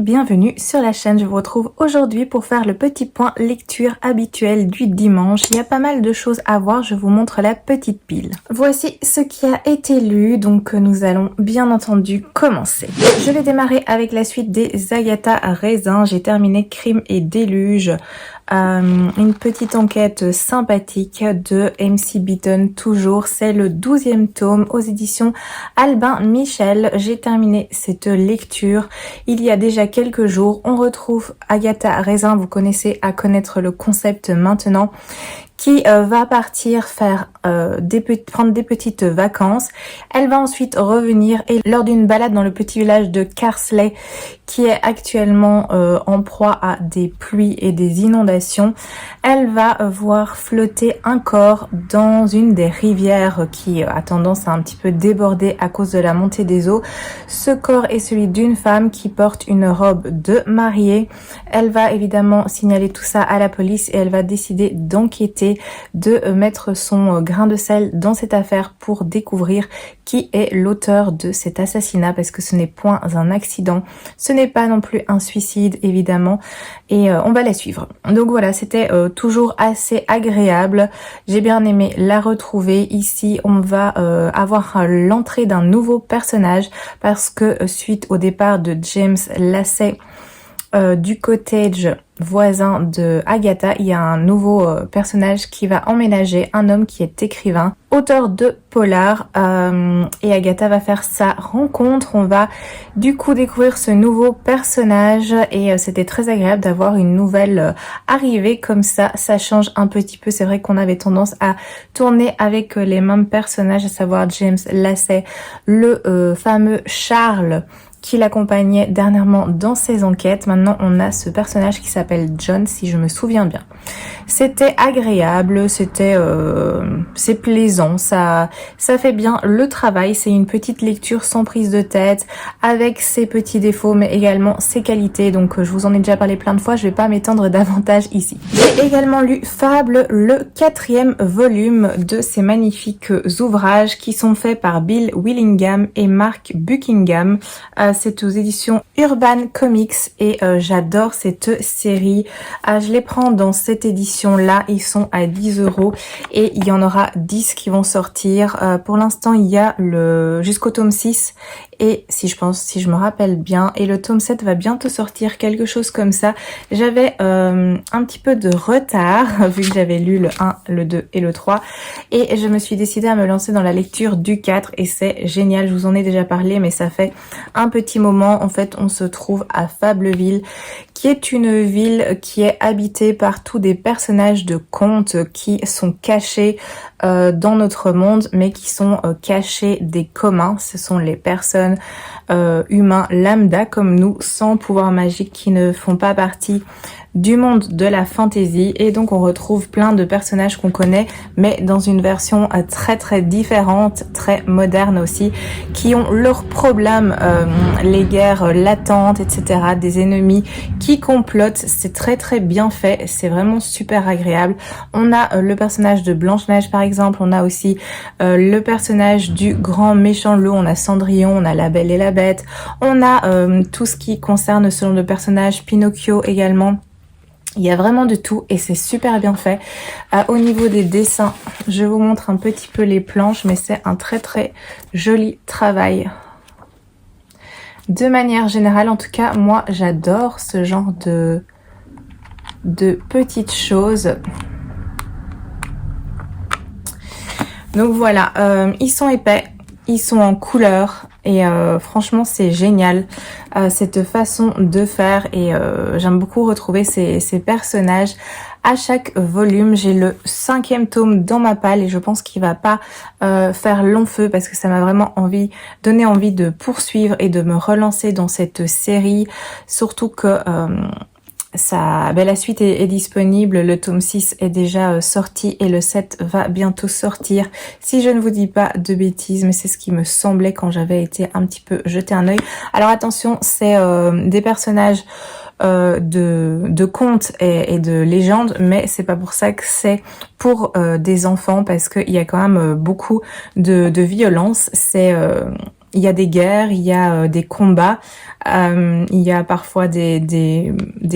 bienvenue sur la chaîne. Je vous retrouve aujourd'hui pour faire le petit point lecture habituel du dimanche. Il y a pas mal de choses à voir, je vous montre la petite pile. Voici ce qui a été lu, donc nous allons bien entendu commencer. Je vais démarrer avec la suite des Agatha Raisin. J'ai terminé Crime et Déluge. Une petite enquête sympathique de MC Beaton, toujours. C'est le 12e tome aux éditions Albin Michel. J'ai terminé cette lecture il y a déjà quelques jours. On retrouve Agatha Raisin, vous connaissez à connaître le concept maintenant, qui va partir faire prendre des petites vacances. Elle va ensuite revenir et lors d'une balade dans le petit village de Carsley, qui est actuellement en proie à des pluies et des inondations, elle va voir flotter un corps dans une des rivières qui a tendance à un petit peu déborder à cause de la montée des eaux. Ce corps est celui d'une femme qui porte une robe de mariée. Elle va évidemment signaler tout ça à la police et elle va décider d'enquêter, de mettre son grain de sel dans cette affaire pour découvrir qui est l'auteur de cet assassinat, parce que ce n'est point un accident, ce n'est pas non plus un suicide évidemment, et on va la suivre. Donc voilà, c'était toujours assez agréable, j'ai bien aimé la retrouver. Ici on va avoir l'entrée d'un nouveau personnage, parce que suite au départ de James Lacey du cottage voisin de Agatha, il y a un nouveau personnage qui va emménager, un homme qui est écrivain, auteur de polar, et Agatha va faire sa rencontre. On va du coup découvrir ce nouveau personnage et c'était très agréable d'avoir une nouvelle arrivée comme ça change un petit peu. C'est vrai qu'on avait tendance à tourner avec les mêmes personnages, à savoir James Lacey, le fameux Charles qui l'accompagnait dernièrement dans ses enquêtes. Maintenant on a ce personnage qui s'appelle John, si je me souviens bien. C'était agréable, c'est plaisant, ça fait bien le travail. C'est une petite lecture sans prise de tête, avec ses petits défauts mais également ses qualités, donc je vous en ai déjà parlé plein de fois, je vais pas m'étendre davantage ici. J'ai également lu Fable, le 4e volume de ces magnifiques ouvrages qui sont faits par Bill Willingham et Mark Buckingham. C'est aux éditions Urban Comics et j'adore cette série. Je les prends dans cette édition là, ils sont à 10 € et il y en aura 10 qui vont sortir. Pour l'instant il y a le jusqu'au tome 6 et si je me rappelle bien, et le tome 7 va bientôt sortir, quelque chose comme ça. J'avais un petit peu de retard vu que j'avais lu le 1, le 2 et le 3 et je me suis décidée à me lancer dans la lecture du 4 et c'est génial. Je vous en ai déjà parlé mais ça fait un petit moment. En fait on se trouve à Fableville, qui est une ville qui est habitée par tous des personnages de contes qui sont cachés dans notre monde, mais qui sont cachés des communs. Ce sont les personnes humains lambda comme nous, sans pouvoir magique, qui ne font pas partie du monde de la fantasy, et donc on retrouve plein de personnages qu'on connaît mais dans une version très différente, très moderne aussi, qui ont leurs problèmes, les guerres latentes, etc., des ennemis qui complotent. C'est très bien fait, c'est vraiment super agréable. On a le personnage de Blanche-Neige par exemple, on a aussi le personnage du grand méchant loup, on a Cendrillon, on a La Belle et la Bête, on a tout ce qui concerne selon le personnage Pinocchio également. Il y a vraiment de tout et c'est super bien fait. Au niveau des dessins, je vous montre un petit peu les planches, mais c'est un très joli travail. De manière générale, en tout cas, moi j'adore ce genre de petites choses. Donc voilà, ils sont épais, ils sont en couleur et franchement c'est génial cette façon de faire, et j'aime beaucoup retrouver ces personnages à chaque volume. J'ai le 5e tome dans ma palle et je pense qu'il va pas faire long feu, parce que ça m'a vraiment donné envie de poursuivre et de me relancer dans cette série, surtout que la suite est disponible. Le tome 6 est déjà sorti et le 7 va bientôt sortir, si je ne vous dis pas de bêtises, mais c'est ce qui me semblait quand j'avais été un petit peu jeter un œil. Alors attention, c'est des personnages de contes et de légendes, mais c'est pas pour ça que c'est pour des enfants, parce qu'il y a quand même beaucoup de violence. C'est il y a des guerres, il y a des combats, il y a parfois des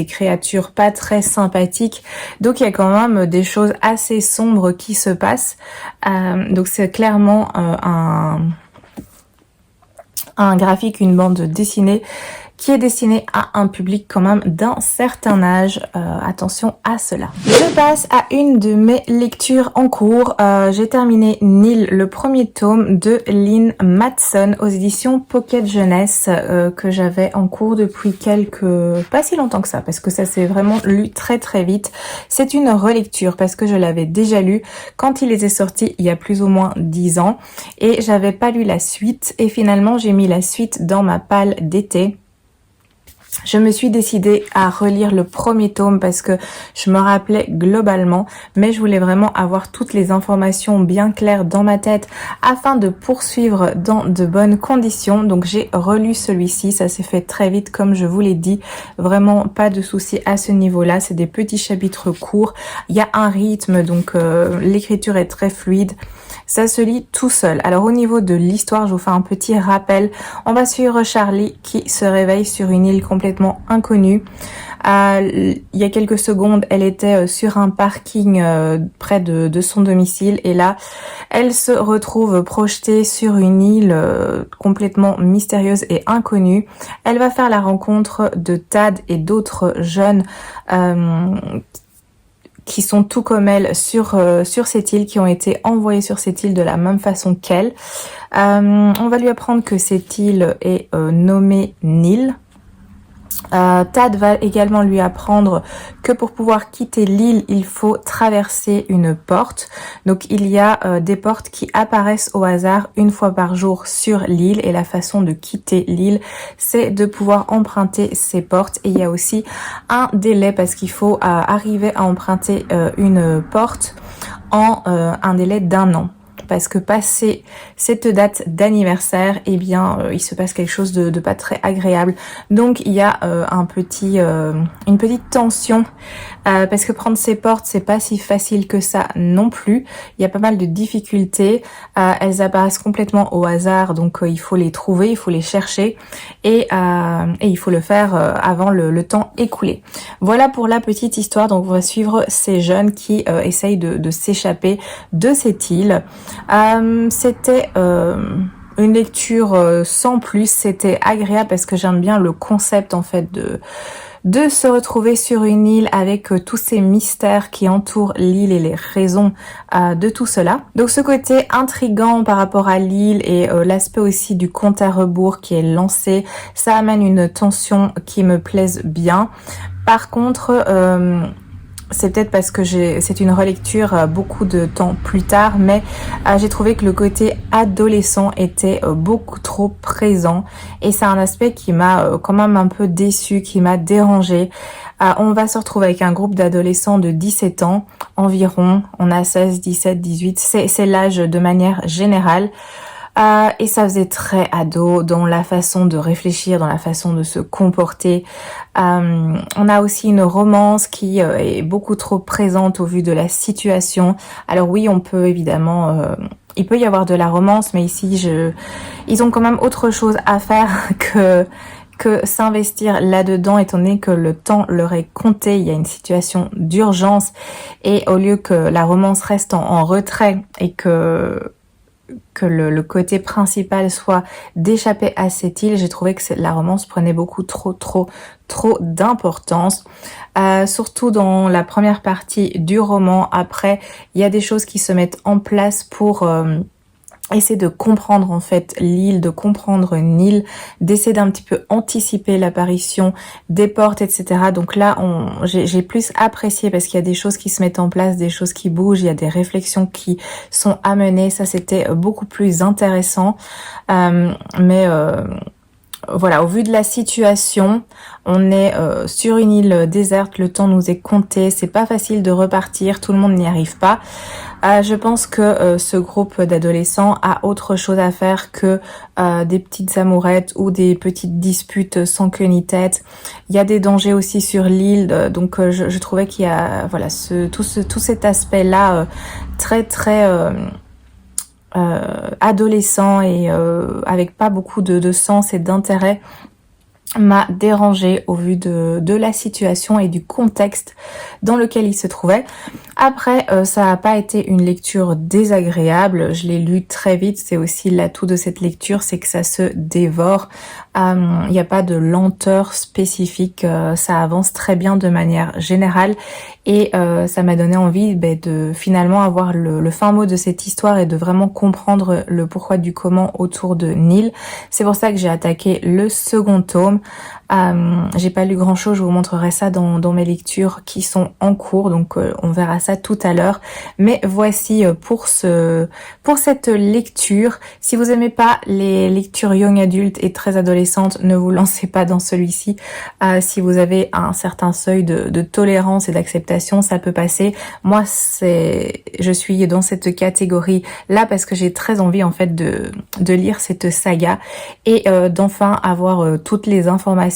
créatures pas très sympathiques. Donc il y a quand même des choses assez sombres qui se passent. Donc c'est clairement un graphique, une bande dessinée qui est destiné à un public quand même d'un certain âge. Attention à cela. Je passe à une de mes lectures en cours. J'ai terminé Nil, le premier tome de Lynn Matson aux éditions Pocket Jeunesse que j'avais en cours depuis pas si longtemps que ça, parce que ça s'est vraiment lu très très vite. C'est une relecture parce que je l'avais déjà lu quand il était sorti il y a plus ou moins 10 ans et j'avais pas lu la suite et finalement j'ai mis la suite dans ma palle d'été. Je me suis décidée à relire le premier tome parce que je me rappelais globalement, mais je voulais vraiment avoir toutes les informations bien claires dans ma tête afin de poursuivre dans de bonnes conditions. Donc j'ai relu celui-ci, ça s'est fait très vite comme je vous l'ai dit, vraiment pas de soucis à ce niveau-là, c'est des petits chapitres courts, il y a un rythme, donc l'écriture est très fluide. Ça se lit tout seul. Alors au niveau de l'histoire, je vous fais un petit rappel. On va suivre Charlie qui se réveille sur une île complètement inconnue. Il y a quelques secondes, elle était sur un parking près de son domicile et là, elle se retrouve projetée sur une île complètement mystérieuse et inconnue. Elle va faire la rencontre de Tad et d'autres jeunes qui sont tout comme elle sur cette île, qui ont été envoyés sur cette île de la même façon qu'elle. On va lui apprendre que cette île est nommée Nil. Tad va également lui apprendre que pour pouvoir quitter l'île, il faut traverser une porte. Donc il y a des portes qui apparaissent au hasard une fois par jour sur l'île et la façon de quitter l'île, c'est de pouvoir emprunter ces portes. Et il y a aussi un délai parce qu'il faut arriver à emprunter une porte en un délai d'1 an. Parce que passé cette date d'anniversaire, eh bien, il se passe quelque chose de pas très agréable. Donc, il y a une petite tension parce que prendre ces portes, c'est pas si facile que ça non plus. Il y a pas mal de difficultés. Elles apparaissent complètement au hasard, donc il faut les trouver, il faut les chercher et il faut le faire avant le temps écoulé. Voilà pour la petite histoire. Donc, on va suivre ces jeunes qui essayent de s'échapper de cette île. C'était une lecture sans plus, c'était agréable parce que j'aime bien le concept en fait de se retrouver sur une île avec tous ces mystères qui entourent l'île et les raisons de tout cela. Donc ce côté intriguant par rapport à l'île et l'aspect aussi du compte à rebours qui est lancé, ça amène une tension qui me plaise bien. Par contre, c'est peut-être parce que c'est une relecture beaucoup de temps plus tard, mais j'ai trouvé que le côté adolescent était beaucoup trop présent et c'est un aspect qui m'a quand même un peu déçue, qui m'a dérangée. On va se retrouver avec un groupe d'adolescents de 17 ans environ, on a 16, 17, 18, c'est l'âge de manière générale. Et ça faisait très ado dans la façon de réfléchir, dans la façon de se comporter. On a aussi une romance qui est beaucoup trop présente au vu de la situation. Alors oui, on peut évidemment... il peut y avoir de la romance, mais ici, ils ont quand même autre chose à faire que s'investir là-dedans, étant donné que le temps leur est compté. Il y a une situation d'urgence et au lieu que la romance reste en retrait et que le côté principal soit d'échapper à cette île, j'ai trouvé que la romance prenait beaucoup trop d'importance, surtout dans la première partie du roman. Après, il y a des choses qui se mettent en place pour essayer de comprendre en fait l'île, de comprendre Nil, d'essayer d'un petit peu anticiper l'apparition des portes, etc. Donc là, j'ai plus apprécié parce qu'il y a des choses qui se mettent en place, des choses qui bougent, il y a des réflexions qui sont amenées. Ça, c'était beaucoup plus intéressant. Voilà, au vu de la situation, on est sur une île déserte, le temps nous est compté, c'est pas facile de repartir, tout le monde n'y arrive pas. Je pense que ce groupe d'adolescents a autre chose à faire que des petites amourettes ou des petites disputes sans queue ni tête. Il y a des dangers aussi sur l'île, donc je trouvais qu'il y a voilà tout cet aspect-là très adolescent et avec pas beaucoup de sens et d'intérêt m'a dérangé au vu de la situation et du contexte dans lequel il se trouvait. Après, ça n'a pas été une lecture désagréable, je l'ai lu très vite, c'est aussi l'atout de cette lecture, c'est que ça se dévore, il n'y a pas de lenteur spécifique, ça avance très bien de manière générale et ça m'a donné envie de finalement avoir le fin mot de cette histoire et de vraiment comprendre le pourquoi du comment autour de Neil. C'est pour ça que j'ai attaqué le second tome. J'ai pas lu grand chose, je vous montrerai ça dans mes lectures qui sont en cours, donc on verra ça tout à l'heure. Mais voici pour cette lecture. Si vous aimez pas les lectures young adultes et très adolescentes, ne vous lancez pas dans celui-ci. Si vous avez un certain seuil de tolérance et d'acceptation, ça peut passer. Moi, je suis dans cette catégorie là parce que j'ai très envie en fait de lire cette saga et d'enfin avoir toutes les informations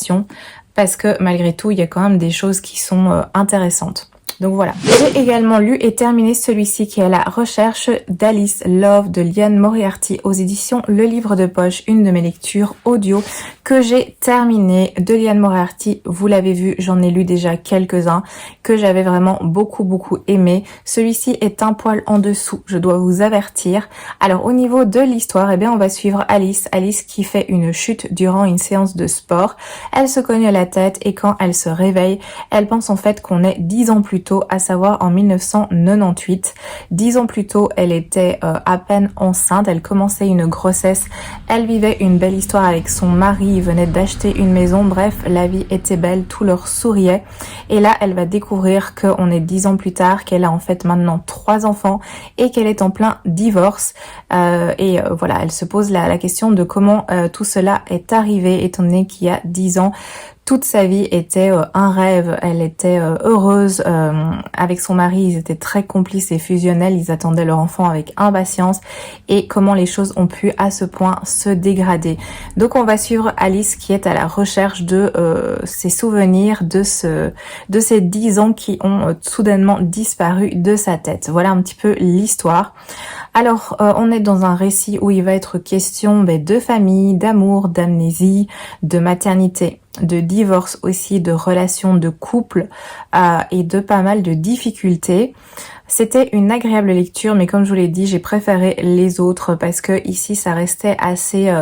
parce que malgré tout il y a quand même des choses qui sont intéressantes. Donc voilà. J'ai également lu et terminé celui-ci qui est La recherche d'Alice Love de Liane Moriarty aux éditions Le Livre de Poche, une de mes lectures audio que j'ai terminé de Liane Moriarty. Vous l'avez vu, j'en ai lu déjà quelques-uns que j'avais vraiment beaucoup aimé. Celui-ci est un poil en dessous, je dois vous avertir. Alors au niveau de l'histoire, eh bien on va suivre Alice qui fait une chute durant une séance de sport. Elle se cogne la tête et quand elle se réveille, elle pense en fait qu'on est 10 ans plus tôt, à savoir en 1998. 10 ans plus tôt, elle était à peine enceinte, elle commençait une grossesse, elle vivait une belle histoire avec son mari, il venait d'acheter une maison, bref, la vie était belle, tout leur souriait. Et là, elle va découvrir qu'on est 10 ans plus tard, qu'elle a en fait maintenant 3 enfants et qu'elle est en plein divorce. Voilà, elle se pose la question de comment tout cela est arrivé, étant donné qu'il y a 10 ans, toute sa vie était un rêve, elle était heureuse avec son mari, ils étaient très complices et fusionnels, ils attendaient leur enfant avec impatience et comment les choses ont pu à ce point se dégrader. Donc on va suivre Alice qui est à la recherche de ses souvenirs, de ces 10 ans qui ont soudainement disparu de sa tête. Voilà un petit peu l'histoire. Alors, on est dans un récit où il va être question de famille, d'amour, d'amnésie, de maternité, de divorce aussi, de relations de couple et de pas mal de difficultés. C'était une agréable lecture, mais comme je vous l'ai dit, j'ai préféré les autres parce que ici, ça restait assez...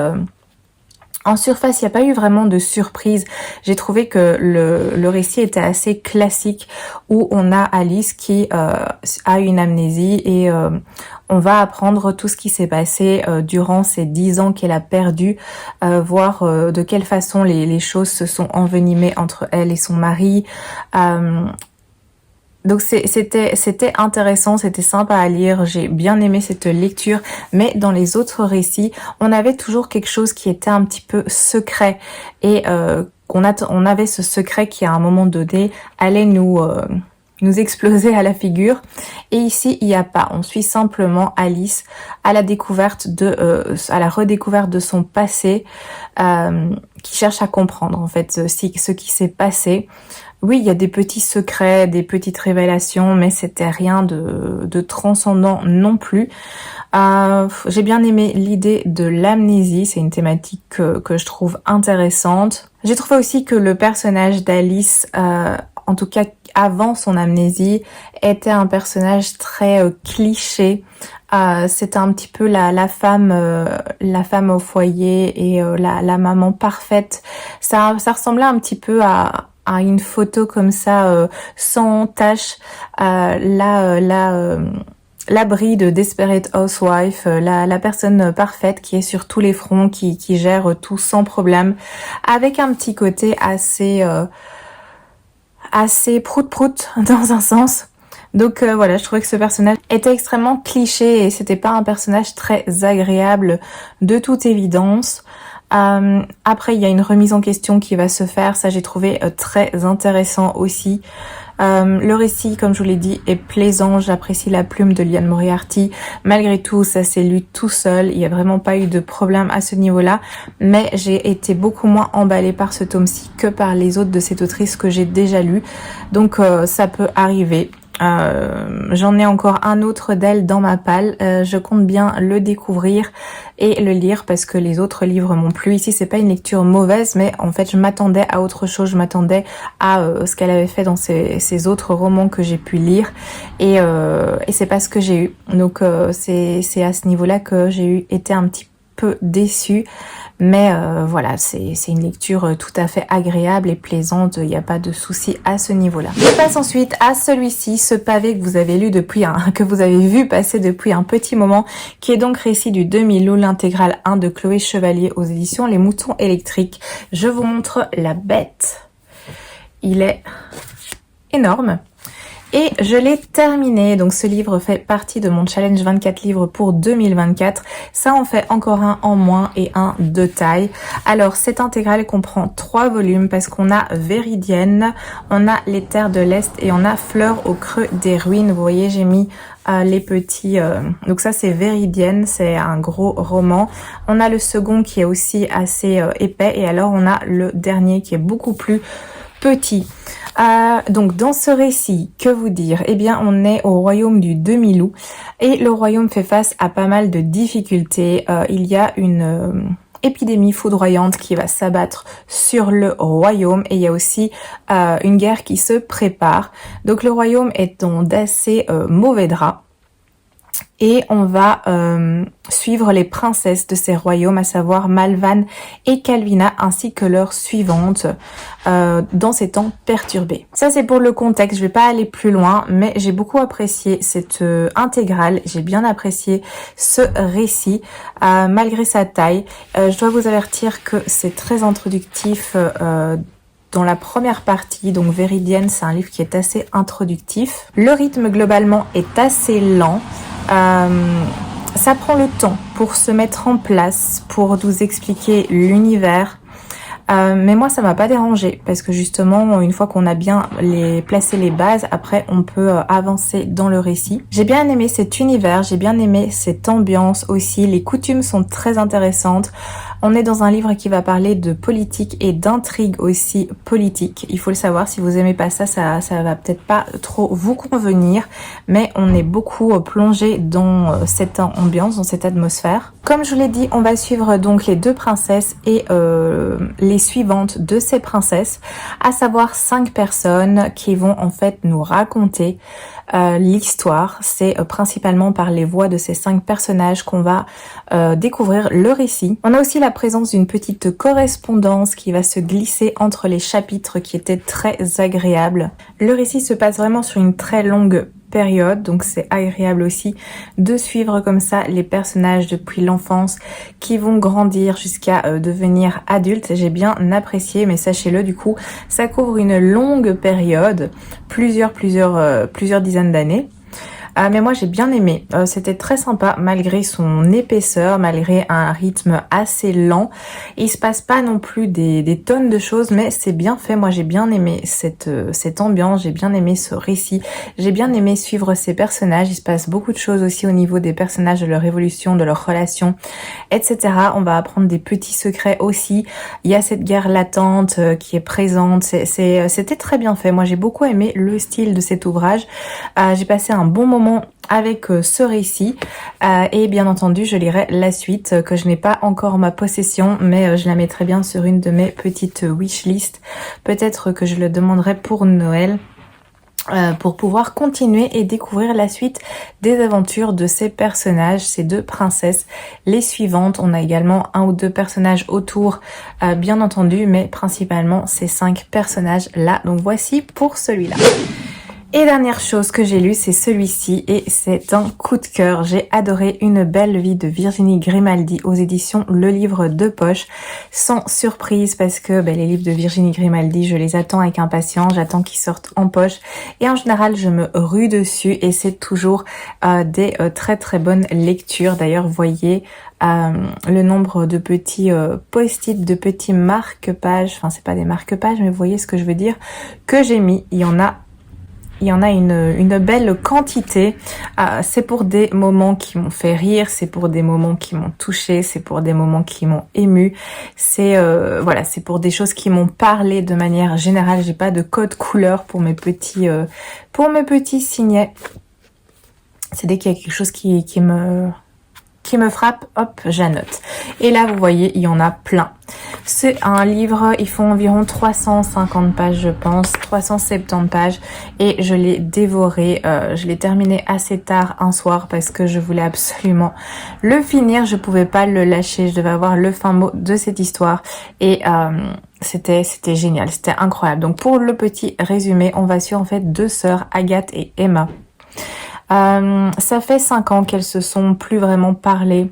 En surface, il n'y a pas eu vraiment de surprise. J'ai trouvé que le récit était assez classique où on a Alice qui a une amnésie et on va apprendre tout ce qui s'est passé durant ces 10 ans qu'elle a perdu, voir de quelle façon les choses se sont envenimées entre elle et son mari. Donc c'était intéressant, c'était sympa à lire, j'ai bien aimé cette lecture, mais dans les autres récits, on avait toujours quelque chose qui était un petit peu secret et on avait ce secret qui à un moment donné allait nous exploser à la figure. Et ici, il n'y a pas. On suit simplement Alice à la redécouverte de son passé, qui cherche à comprendre en fait ce qui s'est passé. Oui, il y a des petits secrets, des petites révélations, mais c'était rien de transcendant non plus. J'ai bien aimé l'idée de l'amnésie, c'est une thématique que je trouve intéressante. J'ai trouvé aussi que le personnage d'Alice, en tout cas avant son amnésie, était un personnage très cliché. C'était un petit peu la femme au foyer et la maman parfaite. Ça ressemblait un petit peu à une photo comme ça, sans tache, l'abri de Desperate Housewife, la personne parfaite qui est sur tous les fronts, qui gère tout sans problème, avec un petit côté assez prout-prout dans un sens. Donc voilà, je trouvais que ce personnage était extrêmement cliché et c'était pas un personnage très agréable de toute évidence. Après, il y a une remise en question qui va se faire, ça j'ai trouvé très intéressant aussi. Le récit, comme je vous l'ai dit, est plaisant, j'apprécie la plume de Liane Moriarty. Malgré tout, ça s'est lu tout seul, il n'y a vraiment pas eu de problème à ce niveau-là, mais j'ai été beaucoup moins emballée par ce tome-ci que par les autres de cette autrice que j'ai déjà lu, donc ça peut arriver. J'en ai encore un autre d'elle dans ma palle. Je compte bien le découvrir et le lire parce que les autres livres m'ont plu. Ici, c'est pas une lecture mauvaise, mais en fait, je m'attendais à autre chose. Je m'attendais à ce qu'elle avait fait dans ses autres romans que j'ai pu lire et c'est pas ce que j'ai eu. Donc, c'est à ce niveau-là que j'ai été un petit peu déçue. Mais voilà, c'est une lecture tout à fait agréable et plaisante, il n'y a pas de souci à ce niveau-là. Je passe ensuite à celui-ci, ce pavé que vous avez lu que vous avez vu passer depuis un petit moment, qui est donc Récit du demi-loup, l'intégrale 1 de Chloé Chevalier aux éditions Les Moutons Électriques. Je vous montre la bête. Il est énorme. Et je l'ai terminé, donc ce livre fait partie de mon challenge 24 livres pour 2024. Ça en fait encore un en moins et un de taille. Alors cette intégrale comprend 3 volumes parce qu'on a Véridienne, on a Les Terres de l'Est et on a Fleurs au creux des ruines. Vous voyez, j'ai mis les petits... Donc ça c'est Véridienne, c'est un gros roman. On a le second qui est aussi assez épais et alors on a le dernier qui est beaucoup plus petit. Donc dans ce récit, que vous dire? Eh bien, on est au royaume du demi-loup et le royaume fait face à pas mal de difficultés. Il y a une épidémie foudroyante qui va s'abattre sur le royaume et il y a aussi une guerre qui se prépare. Donc le royaume est d'assez mauvais drap. Et on va suivre les princesses de ces royaumes, à savoir Malvan et Calvina, ainsi que leurs suivantes dans ces temps perturbés. Ça c'est pour le contexte, je vais pas aller plus loin, mais j'ai beaucoup apprécié cette intégrale, j'ai bien apprécié ce récit, malgré sa taille. Je dois vous avertir que c'est très introductif dans la première partie, donc Véridienne, c'est un livre qui est assez introductif. Le rythme globalement est assez lent. Ça prend le temps pour se mettre en place, pour nous expliquer l'univers. Mais moi ça m'a pas dérangé parce que justement une fois qu'on a bien placé les bases, après on peut avancer dans le récit. J'ai bien aimé cet univers, j'ai bien aimé cette ambiance aussi, les coutumes sont très intéressantes. On est dans un livre qui va parler de politique et d'intrigue aussi politique. Il faut le savoir, si vous aimez pas ça, ça va peut-être pas trop vous convenir, mais on est beaucoup plongé dans cette ambiance, dans cette atmosphère. Comme je vous l'ai dit, on va suivre donc les 2 princesses et les suivantes de ces princesses, à savoir 5 personnes qui vont en fait nous raconter l'histoire. C'est principalement par les voix de ces 5 personnages qu'on va découvrir le récit. On a aussi la présence d'une petite correspondance qui va se glisser entre les chapitres qui était très agréable. Le récit se passe vraiment sur une très longue période, donc c'est agréable aussi de suivre comme ça les personnages depuis l'enfance qui vont grandir jusqu'à devenir adultes. J'ai bien apprécié, mais sachez-le, du coup ça couvre une longue période, plusieurs dizaines d'années. Mais moi j'ai bien aimé, c'était très sympa malgré son épaisseur, malgré un rythme assez lent. Il se passe pas non plus des tonnes de choses, mais c'est bien fait. Moi j'ai bien aimé cette ambiance, j'ai bien aimé ce récit, j'ai bien aimé suivre ces personnages. Il se passe beaucoup de choses aussi au niveau des personnages, de leur évolution, de leurs relations, etc. On va apprendre des petits secrets aussi. Il y a cette guerre latente qui est présente, c'était très bien fait. Moi j'ai beaucoup aimé le style de cet ouvrage, j'ai passé un bon moment avec ce récit et bien entendu je lirai la suite que je n'ai pas encore en ma possession, mais je la mettrai bien sur une de mes petites wishlist. Peut-être que je le demanderai pour Noël pour pouvoir continuer et découvrir la suite des aventures de ces personnages, ces 2 princesses, les suivantes. On a également 1 ou 2 personnages autour, bien entendu, mais principalement ces 5 personnages là. Donc voici pour celui-là. Et dernière chose que j'ai lu, c'est celui-ci et c'est un coup de cœur. J'ai adoré Une belle vie de Virginie Grimaldi aux éditions Le Livre de Poche. Sans surprise parce que les livres de Virginie Grimaldi, je les attends avec impatience. J'attends qu'ils sortent en poche et en général, je me rue dessus et c'est toujours des très très bonnes lectures. D'ailleurs, voyez le nombre de petits post-it, de petits marque-pages. Enfin, c'est pas des marque-pages, mais vous voyez ce que je veux dire, que j'ai mis. Il y en a il y en a une belle quantité. C'est pour des moments qui m'ont fait rire, c'est pour des moments qui m'ont touché, c'est pour des moments qui m'ont ému. C'est voilà, c'est pour des choses qui m'ont parlé de manière générale. J'ai pas de code couleur pour mes petits signets. C'est dès qu'il y a quelque chose qui me frappe, hop, j'annote. Et là, vous voyez, il y en a plein. C'est un livre, ils font environ 350 pages, je pense, 370 pages. Et je l'ai dévoré, je l'ai terminé assez tard un soir parce que je voulais absolument le finir. Je pouvais pas le lâcher, je devais avoir le fin mot de cette histoire. Et c'était génial, c'était incroyable. Donc pour le petit résumé, on va suivre en fait deux sœurs, Agathe et Emma. Ça fait 5 ans qu'elles se sont plus vraiment parlé,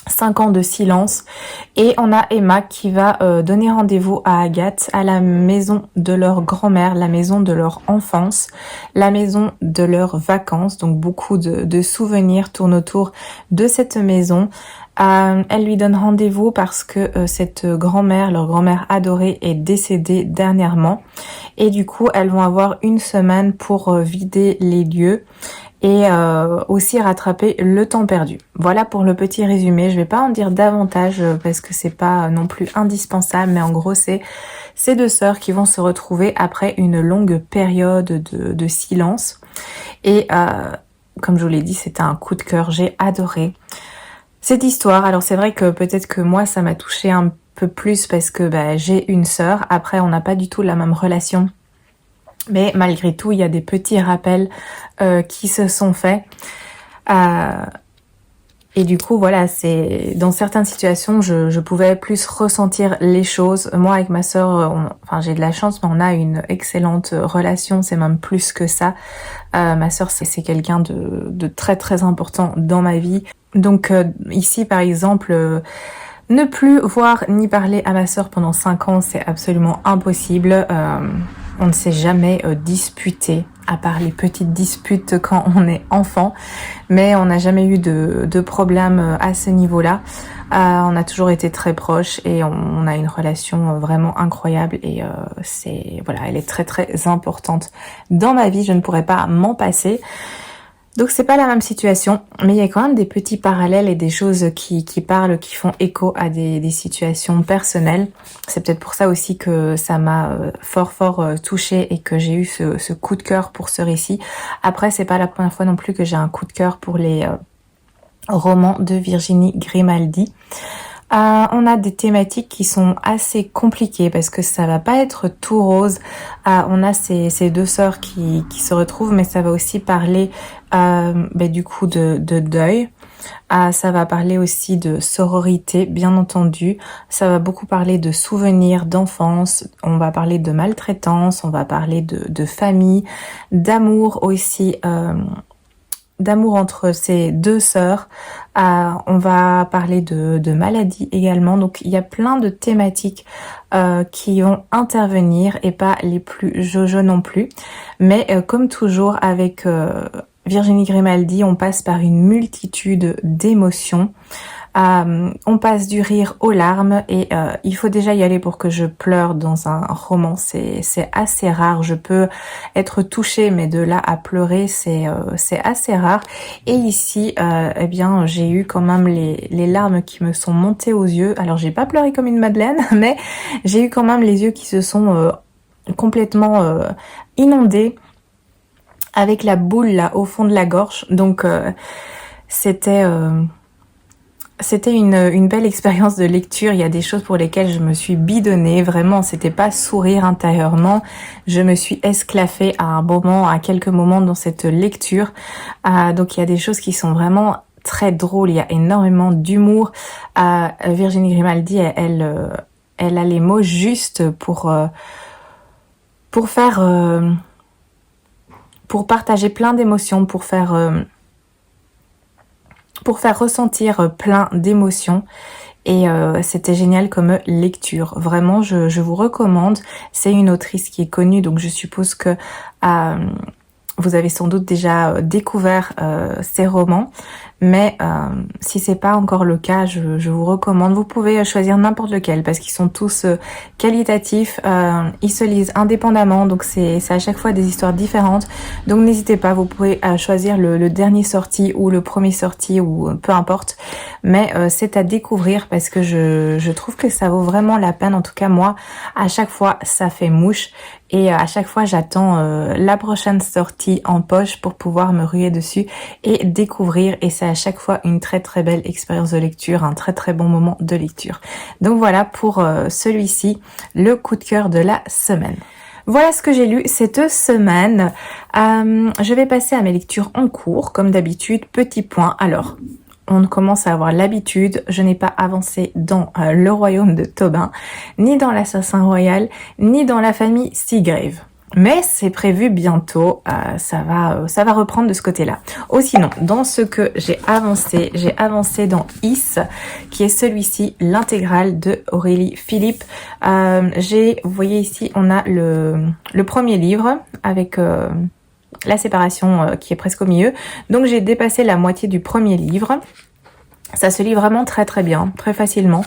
5 ans de silence, et on a Emma qui va donner rendez-vous à Agathe à la maison de leur grand-mère, la maison de leur enfance, la maison de leurs vacances. Donc beaucoup de souvenirs tournent autour de cette maison. Elle lui donne rendez-vous parce que cette grand-mère, leur grand-mère adorée, est décédée dernièrement. Et du coup, elles vont avoir une semaine pour vider les lieux et aussi rattraper le temps perdu. Voilà pour le petit résumé. Je vais pas en dire davantage parce que c'est pas non plus indispensable, mais en gros, c'est ces deux sœurs qui vont se retrouver après une longue période de silence. Et comme je vous l'ai dit, c'était un coup de cœur. J'ai adoré cette histoire. Alors c'est vrai que peut-être que moi ça m'a touchée un peu plus parce que j'ai une sœur. Après on n'a pas du tout la même relation. Mais malgré tout il y a des petits rappels qui se sont faits. Et du coup voilà, c'est dans certaines situations je pouvais plus ressentir les choses. Moi avec ma sœur, enfin j'ai de la chance, mais on a une excellente relation, c'est même plus que ça. Ma sœur c'est quelqu'un de très très important dans ma vie. Donc ici par exemple, ne plus voir ni parler à ma sœur pendant 5 ans, c'est absolument impossible. On ne s'est jamais disputé, à part les petites disputes quand on est enfant, mais on n'a jamais eu de problème à ce niveau-là. On a toujours été très proches et on a une relation vraiment incroyable et voilà, elle est très très importante dans ma vie, je ne pourrais pas m'en passer. Donc c'est pas la même situation, mais il y a quand même des petits parallèles et des choses qui parlent, qui font écho à des situations personnelles. C'est peut-être pour ça aussi que ça m'a fort touchée et que j'ai eu ce coup de cœur pour ce récit. Après, c'est pas la première fois non plus que j'ai un coup de cœur pour les romans de Virginie Grimaldi. On a des thématiques qui sont assez compliquées parce que ça va pas être tout rose. On a ces deux sœurs qui se retrouvent, mais ça va aussi parler du coup de deuil. Ça va parler aussi de sororité, bien entendu. Ça va beaucoup parler de souvenirs d'enfance. On va parler de maltraitance, on va parler de famille, d'amour aussi. D'amour entre ces deux sœurs. On va parler de maladie également. Donc il y a plein de thématiques qui vont intervenir et pas les plus jojo non plus. Mais comme toujours avec Virginie Grimaldi, on passe par une multitude d'émotions. On passe du rire aux larmes et il faut déjà y aller pour que je pleure dans un roman. C'est assez rare. Je peux être touchée, mais de là à pleurer, c'est assez rare. Et ici, eh bien, j'ai eu quand même les larmes qui me sont montées aux yeux. Alors, j'ai pas pleuré comme une madeleine, mais j'ai eu quand même les yeux qui se sont complètement inondés avec la boule là au fond de la gorge. Donc, c'était une belle expérience de lecture. Il y a des choses pour lesquelles je me suis bidonnée. Vraiment, c'était pas sourire intérieurement. Je me suis esclaffée à quelques moments dans cette lecture. Donc il y a des choses qui sont vraiment très drôles. Il y a énormément d'humour. Virginie Grimaldi, elle a les mots justes pour partager plein d'émotions, pour faire ressentir plein d'émotions. Et c'était génial comme lecture. Vraiment, je vous recommande. C'est une autrice qui est connue, donc je suppose que vous avez sans doute déjà découvert ses romans. mais si c'est pas encore le cas, je vous recommande. Vous pouvez choisir n'importe lequel parce qu'ils sont tous qualitatifs, ils se lisent indépendamment, donc c'est à chaque fois des histoires différentes. Donc n'hésitez pas, vous pouvez choisir le dernier sorti ou le premier sorti ou peu importe, mais c'est à découvrir parce que je trouve que ça vaut vraiment la peine. En tout cas moi, à chaque fois ça fait mouche et à chaque fois j'attends la prochaine sortie en poche pour pouvoir me ruer dessus et découvrir, et c'est à chaque fois une très très belle expérience de lecture, un très très bon moment de lecture. Donc voilà pour celui-ci, le coup de cœur de la semaine. Voilà ce que j'ai lu cette semaine. Je vais passer à mes lectures en cours, comme d'habitude. Petit point. Alors, on commence à avoir l'habitude. Je n'ai pas avancé dans le royaume de Tobin, ni dans l'assassin royal, ni dans la famille Seagrave. Mais c'est prévu bientôt, ça va reprendre de ce côté-là. Oh sinon, dans ce que j'ai avancé dans Is, qui est celui-ci, l'intégrale de Aurélie Philippe. Vous voyez ici, on a le premier livre avec la séparation qui est presque au milieu. Donc j'ai dépassé la moitié du premier livre. Ça se lit vraiment très très bien, très facilement.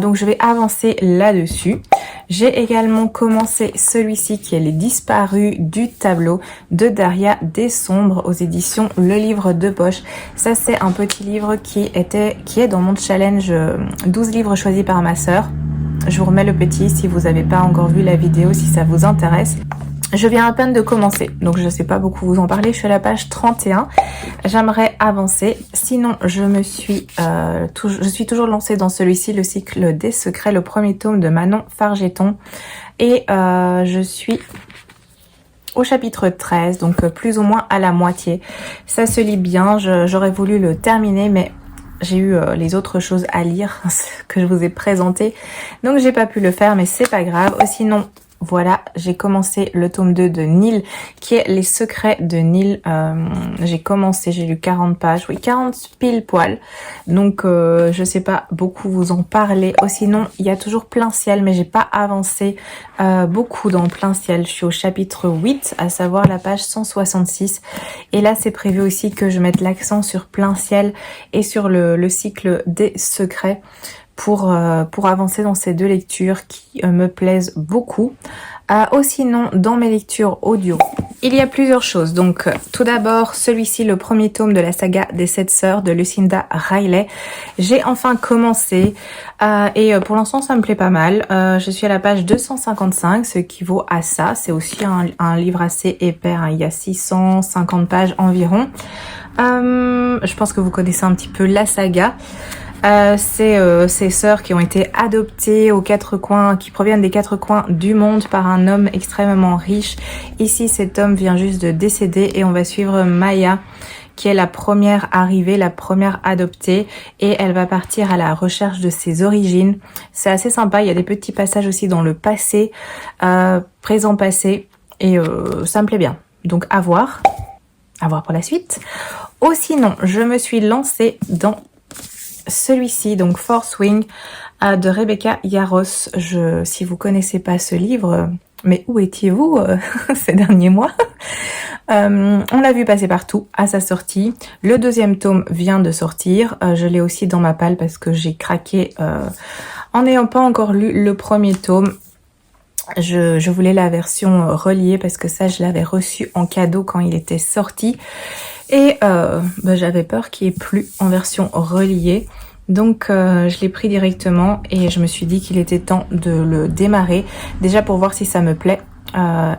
Donc je vais avancer là-dessus. J'ai également commencé celui-ci qui est Les Disparus du tableau de Daria Dessombres aux éditions Le Livre de Poche. Ça c'est un petit livre qui est dans mon challenge 12 livres choisis par ma sœur. Je vous remets le petit si vous n'avez pas encore vu la vidéo, si ça vous intéresse. Je viens à peine de commencer, donc je ne sais pas beaucoup vous en parler. Je suis à la page 31. J'aimerais avancer. Sinon, je suis toujours lancée dans celui-ci, le cycle des secrets, le premier tome de Manon Fargeton. Et je suis au chapitre 13, donc plus ou moins à la moitié. Ça se lit bien. J'aurais voulu le terminer, mais j'ai eu les autres choses à lire que je vous ai présentées. Donc j'ai pas pu le faire, mais c'est pas grave. Sinon, voilà, j'ai commencé le tome 2 de Nil, qui est Les Secrets de Nil. J'ai lu 40 pages, oui, 40 pile poil. Donc, je sais pas beaucoup vous en parler. Sinon, il y a toujours Plein Ciel, mais j'ai pas avancé beaucoup dans Plein Ciel. Je suis au chapitre 8, à savoir la page 166. Et là, c'est prévu aussi que je mette l'accent sur Plein Ciel et sur le cycle des secrets. Pour avancer dans ces deux lectures qui me plaisent beaucoup. Sinon, dans mes lectures audio, il y a plusieurs choses. Donc, tout d'abord, celui-ci, le premier tome de la saga des 7 sœurs de Lucinda Riley. J'ai enfin commencé et pour l'instant, ça me plaît pas mal. Je suis à la page 255, ce qui vaut à ça. C'est aussi un livre assez épais, hein. Il y a 650 pages environ. Je pense que vous connaissez un petit peu la saga. Ces sœurs qui ont été adoptées aux quatre coins, qui proviennent des quatre coins du monde par un homme extrêmement riche. Ici, cet homme vient juste de décéder et on va suivre Maya, qui est la première arrivée, la première adoptée, et elle va partir à la recherche de ses origines. C'est assez sympa, il y a des petits passages aussi dans le passé, présent passé, et ça me plaît bien. Donc à voir pour la suite. Sinon, je me suis lancée dans celui-ci, donc Fourth Wing de Rebecca Yarros. Si vous connaissez pas ce livre, mais où étiez-vous ces derniers mois? On l'a vu passer partout à sa sortie. Le deuxième tome vient de sortir. Je l'ai aussi dans ma palle parce que j'ai craqué en n'ayant pas encore lu le premier tome. Je voulais la version reliée parce que ça, je l'avais reçu en cadeau quand il était sorti. Et j'avais peur qu'il n'y ait plus en version reliée. Donc je l'ai pris directement et je me suis dit qu'il était temps de le démarrer. Déjà pour voir si ça me plaît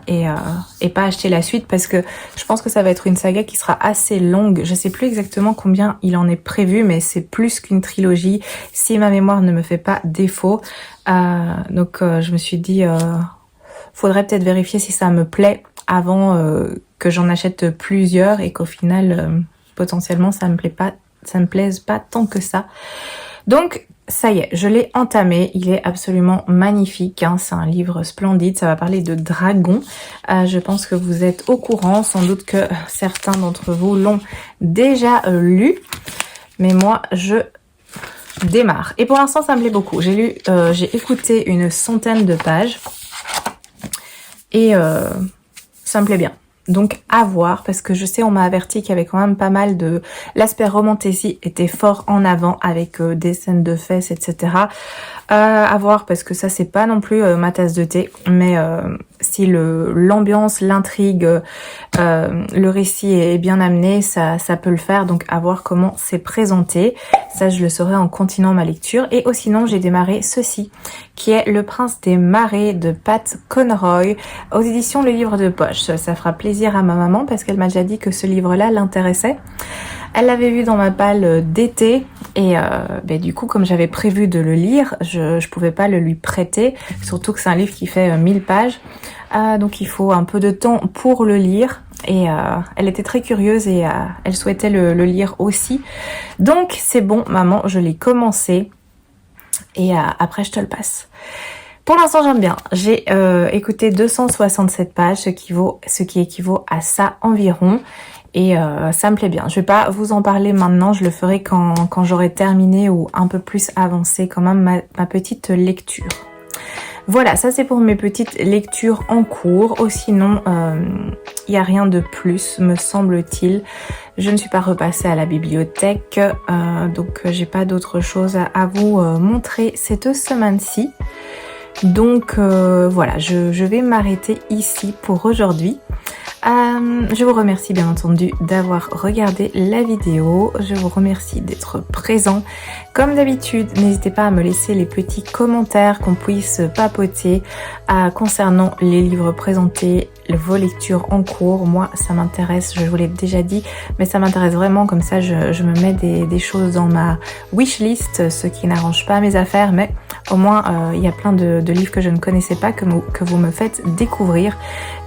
et pas acheter la suite parce que je pense que ça va être une saga qui sera assez longue. Je sais plus exactement combien il en est prévu, mais c'est plus qu'une trilogie si ma mémoire ne me fait pas défaut. Donc je me suis dit faudrait peut-être vérifier si ça me plaît avant que j'en achète plusieurs et qu'au final potentiellement ça me plaise pas tant que ça. Donc ça y est, je l'ai entamé, il est absolument magnifique, hein. C'est un livre splendide, ça va parler de dragons. Je pense que vous êtes au courant, sans doute que certains d'entre vous l'ont déjà lu, mais moi je démarre. Et pour l'instant ça me plaît beaucoup. J'ai écouté une centaine de pages et ça me plaît bien. Donc à voir, parce que je sais, on m'a averti qu'il y avait quand même pas mal de... L'aspect romantasy était fort en avant avec des scènes de fesses, etc. À voir, parce que ça c'est pas non plus ma tasse de thé, mais si l'ambiance, l'intrigue, le récit est bien amené, ça peut le faire. Donc à voir comment c'est présenté. Ça je le saurai en continuant ma lecture. Et sinon j'ai démarré ceci, qui est Le Prince des Marais de Pat Conroy, aux éditions Le Livre de Poche. Ça fera plaisir à ma maman parce qu'elle m'a déjà dit que ce livre-là l'intéressait. Elle l'avait vu dans ma palle d'été et du coup, comme j'avais prévu de le lire, je pouvais pas le lui prêter, surtout que c'est un livre qui fait 1000 pages. Donc il faut un peu de temps pour le lire. Et elle était très curieuse et elle souhaitait le lire aussi. Donc c'est bon, maman, je l'ai commencé et après je te le passe. Pour l'instant j'aime bien, j'ai écouté 267 pages, ce qui équivaut à ça environ. Et ça me plaît bien. Je vais pas vous en parler maintenant, je le ferai quand j'aurai terminé ou un peu plus avancé quand même ma petite lecture. Voilà, ça c'est pour mes petites lectures en cours. Sinon, il n'y a rien de plus, me semble-t-il. Je ne suis pas repassée à la bibliothèque, donc j'ai pas d'autre chose à vous montrer cette semaine-ci. Donc voilà, je vais m'arrêter ici pour aujourd'hui. Je vous remercie bien entendu d'avoir regardé la vidéo, je vous remercie d'être présent. Comme d'habitude, n'hésitez pas à me laisser les petits commentaires, qu'on puisse papoter concernant les livres présentés, vos lectures en cours. Moi ça m'intéresse, je vous l'ai déjà dit, mais ça m'intéresse vraiment, comme ça je me mets des choses dans ma wishlist, ce qui n'arrange pas mes affaires, mais au moins il y a plein de livres que je ne connaissais pas, que vous me faites découvrir.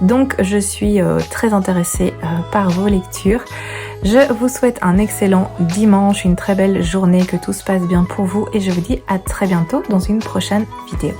Donc je suis très intéressée par vos lectures. Je vous souhaite un excellent dimanche, une très belle journée, que tout se passe bien pour vous et je vous dis à très bientôt dans une prochaine vidéo.